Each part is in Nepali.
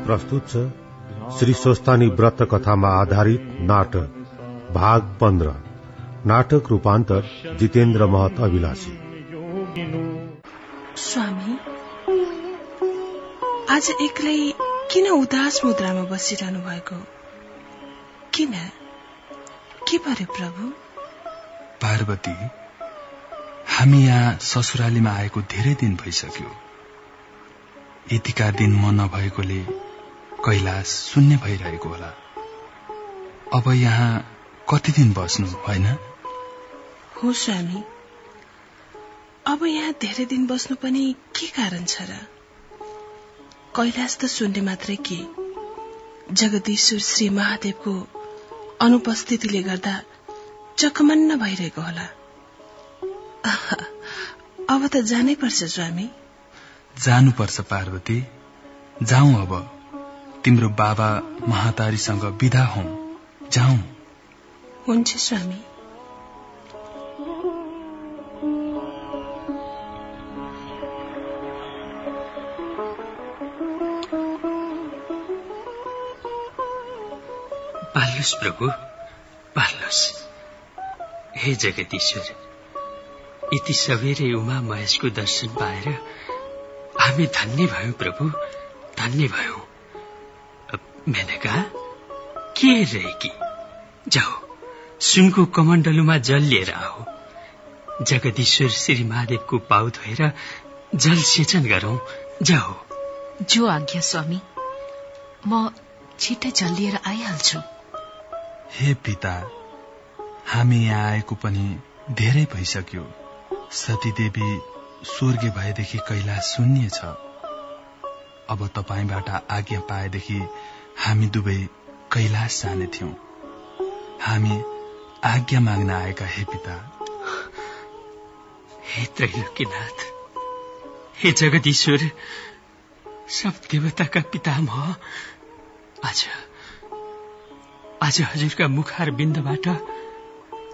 प्रस्तुत छ श्री स्वस्तानी व्रत कथामा आधारित नाटक भाग 15। नाटक रूपान्तर जितेन्द्र महत अभिलाषी। स्वामी, आज एक्लै किन उदास मुद्रामा बसिरहनु भएको? किन? के पर्यो प्रभु? पार्वती, हामी यहाँ ससुरालीमा आएको धेरै दिन भइसक्यो। यतिका दिन म नभएकोले कैलाश शून्य भइरहेको होला। अब यहाँ कति दिन बस्नु होइन? हो स्वामी, अब यहाँ धेरै दिन बस्नु पनि के कारण छ र? कैलाश त शून्य मात्रै के, जगदीश्वर श्री महादेवको अनुपस्थितिले गर्दा चकमन्न भइरहेको होला। अब त जानै पर्छ स्वामी। जानुपर्छ पार्वती, जाउँ अब। तिम्रो बाबा महातारीसँग बिदा हौ, जाउँ। हुन्छ स्वामी। पाल्नुहोस् प्रभु, पाल्नुहोस्। हे जगदीश्वर, यति सबेरै उमा महेशको दर्शन पाएर हामी धन्य भयौं प्रभु, धन्य भयौं। मेनका, के रहेकी? जाऊ, सुनको कमण्डलुमा जल लिएर आओ। जगदीश्वर श्री महादेवको पाउ धोएर जल सेचन गरौं। जाऊ। जो आज्ञा स्वामी, म छिट्टै जल लिएर आइहाल्छु। हे पिता, हामी यहाँ आएको पनि धेरै भइसक्यो। सतीदेवी स्वर्गे भएदेखि कैलाश शून्य छ। अब तपाईबाट आज्ञा पाएदेखि हामी दुवै कैलाश जाने थियौं। हामी आज्ञा माग्न आएका हे पिता। हे त्रैलोक्यनाथ, हे जगदीश्वर, सब देवताका पितामह, आज हजुरका मुखार बिन्दबाट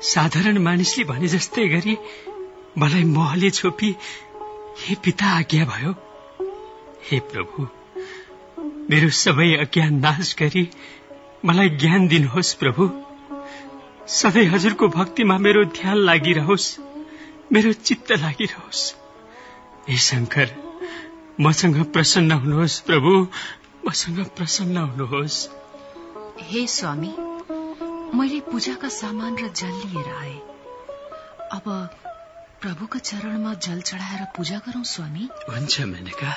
साधारण मानिसले भने जस्तै गरी मलाई मोहले छोपी हे पिता आज्ञा भयो। हे प्रभु, मेरो सबै अज्ञान नाश गरी मलाई ज्ञान दिनुहोस् प्रभु। सधैँ हजुरको भक्तिमा मेरो ध्यान लागिरहोस्, मेरो चित्त लागिरहोस्। हे शंकर, मसँग प्रसन्न हुनुहोस् प्रभु, मसँग प्रसन्न हुनुहोस्। हे स्वामी, मैले पूजाका सामान र जल लिएर आए। अब प्रभुका चरणमा जल चढाएर पूजा गरौं स्वामी। हुन्छ मेनका।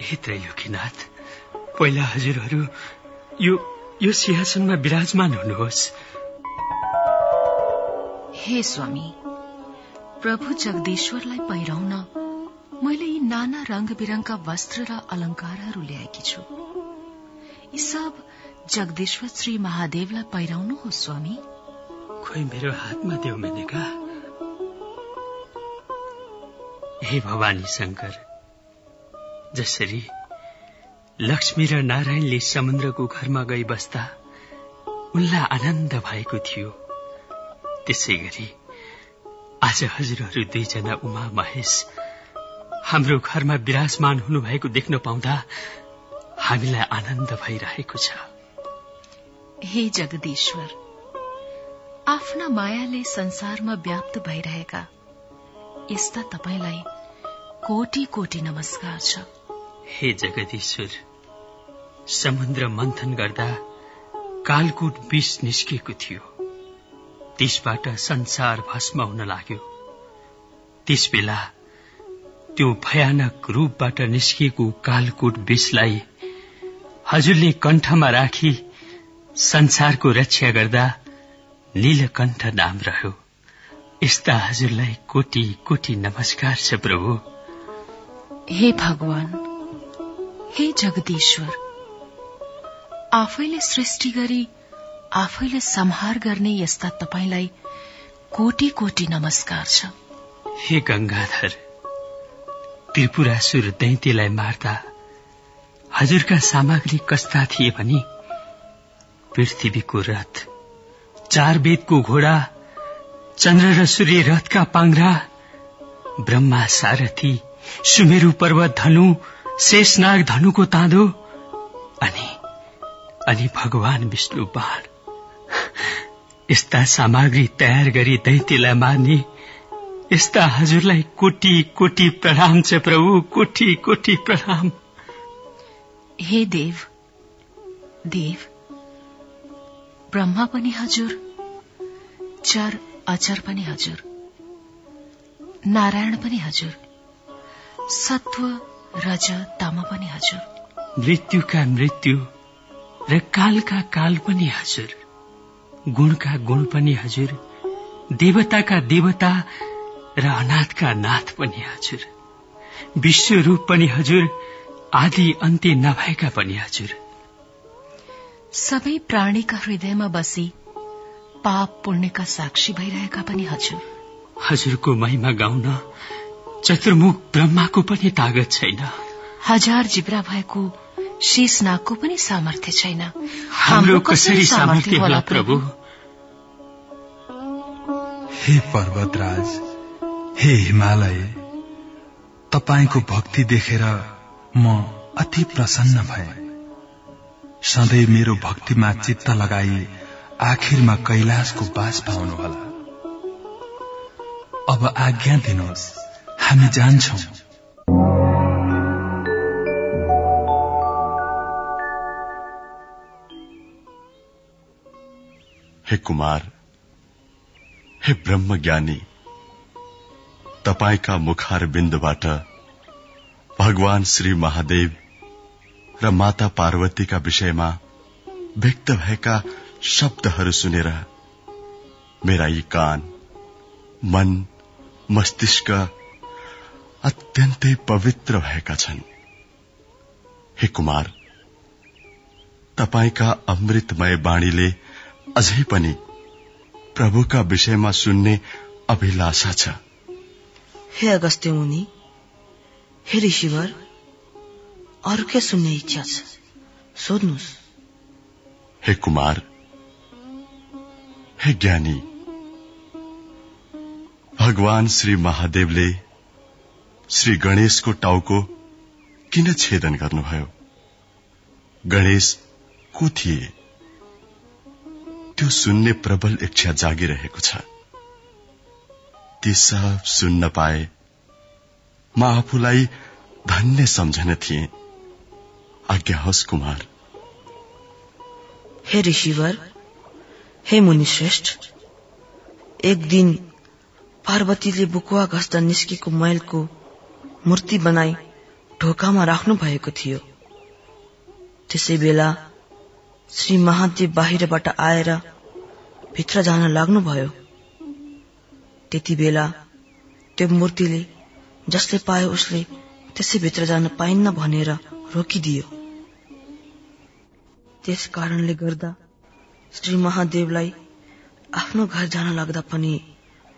हे त्रैलोक्यनाथ, पहिला हजुरहरू यो सिंहासनमा विराजमान हुनुहोस्। हे स्वामी, प्रभु जगदीश्वरलाई पहिराउन मैले यी नाना रंग बिरङका वस्त्र र अलंकारहरू ल्याएकी छु। यी सब जगदीश्वर श्री महादेवलाई पहिराउनु हो स्वामी। खोइ मेरो हातमा देऊ मेनका। हे भवानी शंकर, जसरी लक्ष्मी र नारायणले समुद्रको घरमा गई बस्दा उनलाई आनन्द भएको थियो, त्यसै गरी आज हजुरहरू दुईजना उमा महेश हाम्रो घरमा विराजमान हुनुभएको देख्न पाउँदा हामीलाई आनन्द भइरहेको छ। हे जगदीश्वर, आफ्ना मायाले संसारमा व्याप्त भइरहेका यस्ता तपाईलाई कोटी कोटी नमस्कार छ। हे जगदीश्वर, समुद्र मन्थन गर्दा कालकूट विष निस्केको थियो, त्यसबाट संसार भस्म हुन लाग्यो। त्यसबेला त्यो भयानक रूपबाट निस्किएको कालकूट विषलाई हजुरले कण्ठमा राखी संसारको रक्षा गर्दा नीलकण्ठ नाम रह्यो। यस्ता हजुरलाई कोटी कोटी नमस्कार छ प्रभु। हे भगवान, हे जगदीश्वर, आफैले सृष्टि गरी आफैले संहार गर्ने यस्ता तपाईलाई कोटी कोटी नमस्कार छ। हे गंगाधर, त्रिपुरासुर दैत्यलाई मार्दा हजुरका सामग्री कस्ता थिए भनी पृथ्वीको रथ, 4 वेदको घोडा, चन्द्र र सूर्य रथका पाङ्ग्रा, ब्रह्मा सारथी, सुमेरु पर्वत धनु, शेषनाग धनुको ताँदो, अनि भगवान विष्णु बाण यस्ता सामग्री तयार गरी दैत्यलाई मार्ने यस्ता हजुरलाई कोटी कोटी प्रणाम छ प्रभु, कोटी कोटी प्रणाम। हे देव देव, ब्रह्मा पनि हजुर, चर अचर पनि हजुर, नारायण पनि हजुर, सत्व रज तम पनि हजुर, मृत्युका मृत्यु र कालका काल पनि हजुर, गुणका गुण पनि हजुर, देवताका देवता र अनाथका नाथ पनि हजुर, विश्वरूप पनि हजुर, आदि अन्त्य नभएका पनि हजुर। सबै प्राणीका हृदयमा बसी पाप पुण्यका साक्षी भइरहेका पनि हजुर। हजुरको महिमा गाउन चतुर्मुख ब्रह्माको पनि तागत छैन, हजार जिब्रा भएको शेषनागको पनि सामर्थ्य छैन। हाम्रो कसरी सामर्थ्य होला प्रभु? हे पर्वतराज, हे हिमालय, तपाईको भक्ति देखेर म अति प्रसन्न भए। सधैँ मेरो भक्तिमा चित्त लगाई आखिरमा कैलाशको बास पाउनुहोला। अब आज्ञा दिनुहोस्, हामी जान्छौं। हे कुमार, हे ब्रह्मज्ञानी, तपाईका मुखार बिन्दुबाट भगवान श्री महादेव र माता पार्वतीका विषयमा व्यक्त भएका शब्दहरू सुनेर मेरा यी कान, मन, मस्तिष्क अत्यन्तै पवित्र भएका छन्। हे कुमार, तपाईका अमृतमय वाणीले अझै पनि प्रभुका विषयमा सुन्ने अभिलाषा छ। हे अगस्त्य मुनि, हे ऋषिवर, अरू के सुन्ने इच्छा छ? सोध्नुहोस्। हे कुमार, हे ज्ञानी, भगवान श्री महादेवले श्री गणेशको टाउको किन छेदन गर्नुभयो? गणेश को थिए? त्यो सुन्ने प्रबल इच्छा जागिरहेको छ। ती सब सुन्न पाए म आफूलाई धन्य सम्झन थिए। आज्ञा होस् कुमार। हे ऋषिवर, हे मुनिश्रेष्ठ, एक दिन पार्वतीले बुकुवा घस्दा निस्केको मैलको मूर्ति बनाई ढोकामा राख्नु भएको थियो। त्यसै बेला श्री महादेव बाहिरबाट आएर भित्र जान लाग्नुभयो। त्यति बेला त्यो मूर्तिले जसले पायो उसले त्यसै भित्र जान पाइन्न भनेर रोकिदियो। त्यस कारणले गर्दा श्री महादेवलाई आफ्नो घर जान लाग्दा पनि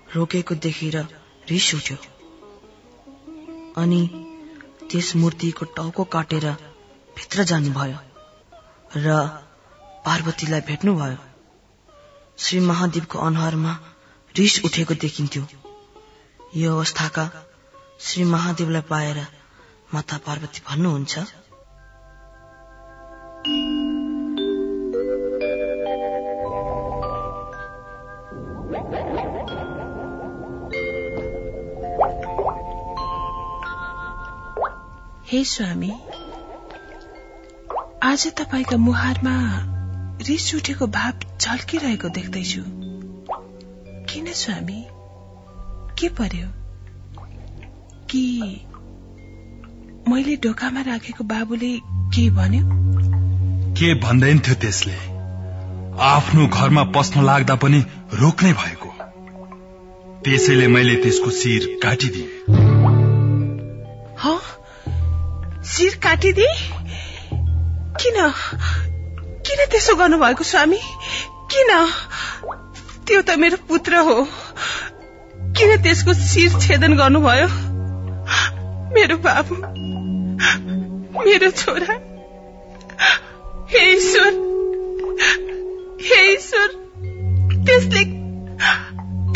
रोकेको देखेर रिस उठ्यो अनि त्यस मूर्तिको टाउको काटेर भित्र जानुभयो र पार्वतीलाई भेट्नुभयो। श्री महादेवको अनुहारमा रिस उठेको देखिन्थ्यो। यो अवस्थाका श्री महादेवलाई पाएर माता पार्वती भन्नुहुन्छ, हे स्वामी, आज तपाईका मुहारमा रिस उठेको भाव झल्किरहेको देख्दैछु। किन स्वामी, के पर्यो? कि मैले ढोकामा राखेको बाबुले के भन्यो? के भन्दैन थियो त्यसले? आफ्नो घरमा पस्न लाग्दा पनि रोक्नै भएको। त्यसैले मैले त्यसको शिर काटिदिए। हो, शिर काटिदिए? किन त्यसो गर्नुभएको स्वामी? किन? त्यो त मेरो पुत्र हो, किन त्यसको शिर छेदन गर्नुभयो? मेरो बाबु, मेरो छोरा। हे ईश्वर, हे ईश्वर,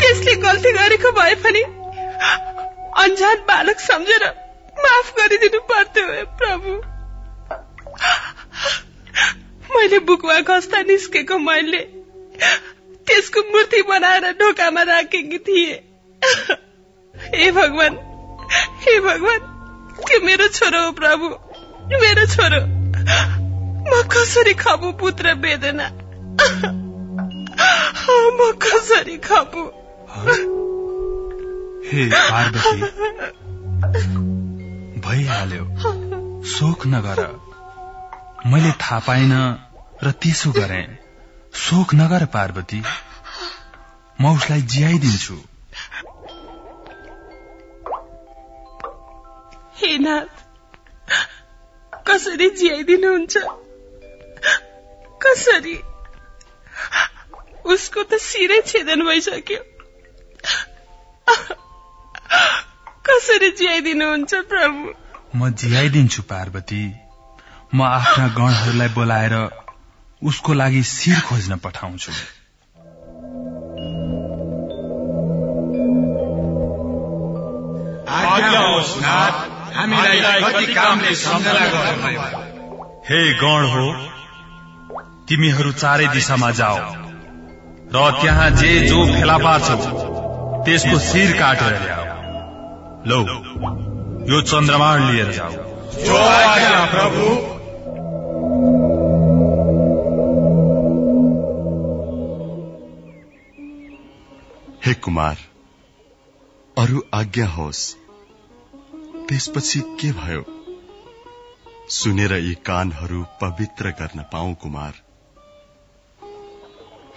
त्यसले गल्ती गरेको भए पनि अनजान बालक सम्झेर माफ गरिदिनु पर्थ्यो। प्रभु, मैले बुकमा खस्ता निस्केको मैले त्यसको मूर्ति बनाएर ढोकामा राखेकी थिए। हे भगवान, त्यो मेरो छोरो हो प्रभु, मेरो छोरो। म कसरी खाबु पुत्र वेदना, म कसरी खाबु? हे पार्वती, भइहाल्यो, शोक नगर। मैले थाहा पाइन र त्यसो गरे। शोक नगर पार्वती, म उसलाई जियाइदिन्छु। हे नाथ, कसरी जियाइदिनुहुन्छ? कसरी? उसको त शिरै छेदन भइसक्यो। कसरी जियाइदिनुहुन्छ प्रभु? म जियाइदिन्छु पार्वती। म आफ्ना गणहरूलाई बोलाएर उसको लागि शिर खोज्न पठाउँछु। आज्ञा होस् नाथ, हामीलाई कति कामले सम्झना गर्नुभयो। हे गण हो, तिमीहरू चारै दिशामा जाओ र त्यहाँ जो फेला पार्छौ त्यसको शिर काटेर ल्याऊ। लौ, यो चन्द्रमा लिएर जाऊ। जो आज्ञा प्रभु। हे कुमार, अरु आज्ञा होस्। त्यसपछि के भयो? सुनेर यी कानहरू पवित्र गर्न पाऊ कुमार।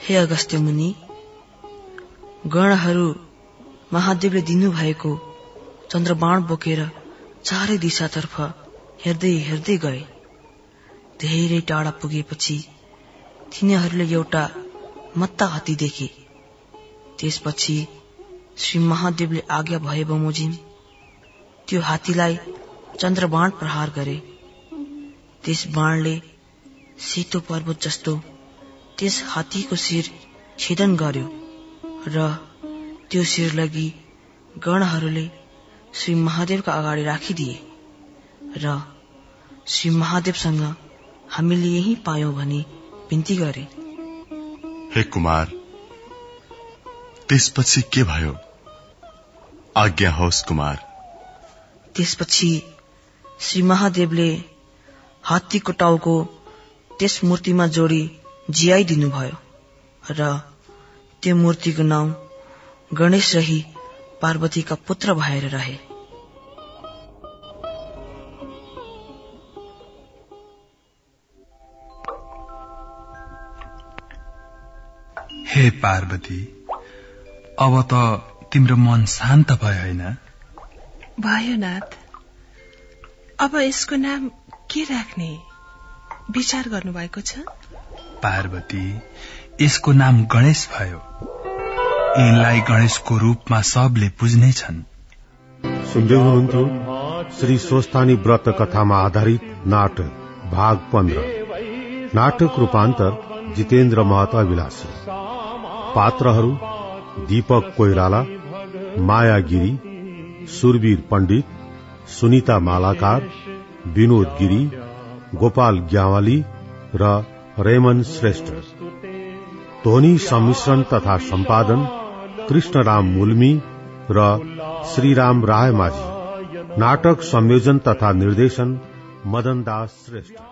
हे अगस्त्य मुनि, गणहरू महादेवले दिनुभएको चन्द्रबाण बोकेर चारै दिशातर्फ हेर्दै हेर्दै गए। धेरै टाढा पुगेपछि तिनीहरूले एउटा मत्ता हात्ती देखे। त्यसपछि श्री महादेवले आज्ञा भए बमोजिम त्यो हात्तीलाई चन्द्रबाण प्रहार गरे। त्यस बाणले सेतो पर्वत जस्तो त्यस हात्तीको शिर छेदन गर्यो र त्यो शिर लगी गणहरूले श्री महादेवका अगाडि राखिदिए र श्री महादेवसँग हामीले यही पायौं भनी बिन्ती गरे। हे कुमार, त्यसपछि के भयो? आज्ञा होस् कुमार। त्यसपछि श्री महादेवले हात्तीको टाउको त्यस मूर्तिमा जोडी जियाइदिनु भयो र त्यो मूर्तिको नाउँ गणेश रही पार्वतीका पुत्र भएर रहे। हे पार्वती, अब त तिम्रो मन शान्त भयो हैन? भयो नाथ। अब यसको नाम के राख्ने विचार गर्नुभएको छ? पार्वती, यसको नाम गणेश भयो। यिनलाई गणेशको रूपमा सबले पुज्ने छन्। सुन्दै हुनुहुन्थ्यो श्री स्वस्थानी व्रत कथामा आधारित नाटक भाग 15। नाटक रूपान्तर जितेन्द्र महतो अभिलाषी। पात्रहरू दीपक कोइराला, माया गिरी, सुरवीर पण्डित, सुनिता मालाकार, विनोद गिरी, गोपाल ग्यावाली र रेमन श्रेष्ठ। ध्वनि सम्मिश्रण तथा सम्पादन कृष्णराम मुल्मी र श्रीराम रायमाझी। नाटक संयोजन तथा निर्देशन मदन दास श्रेष्ठ।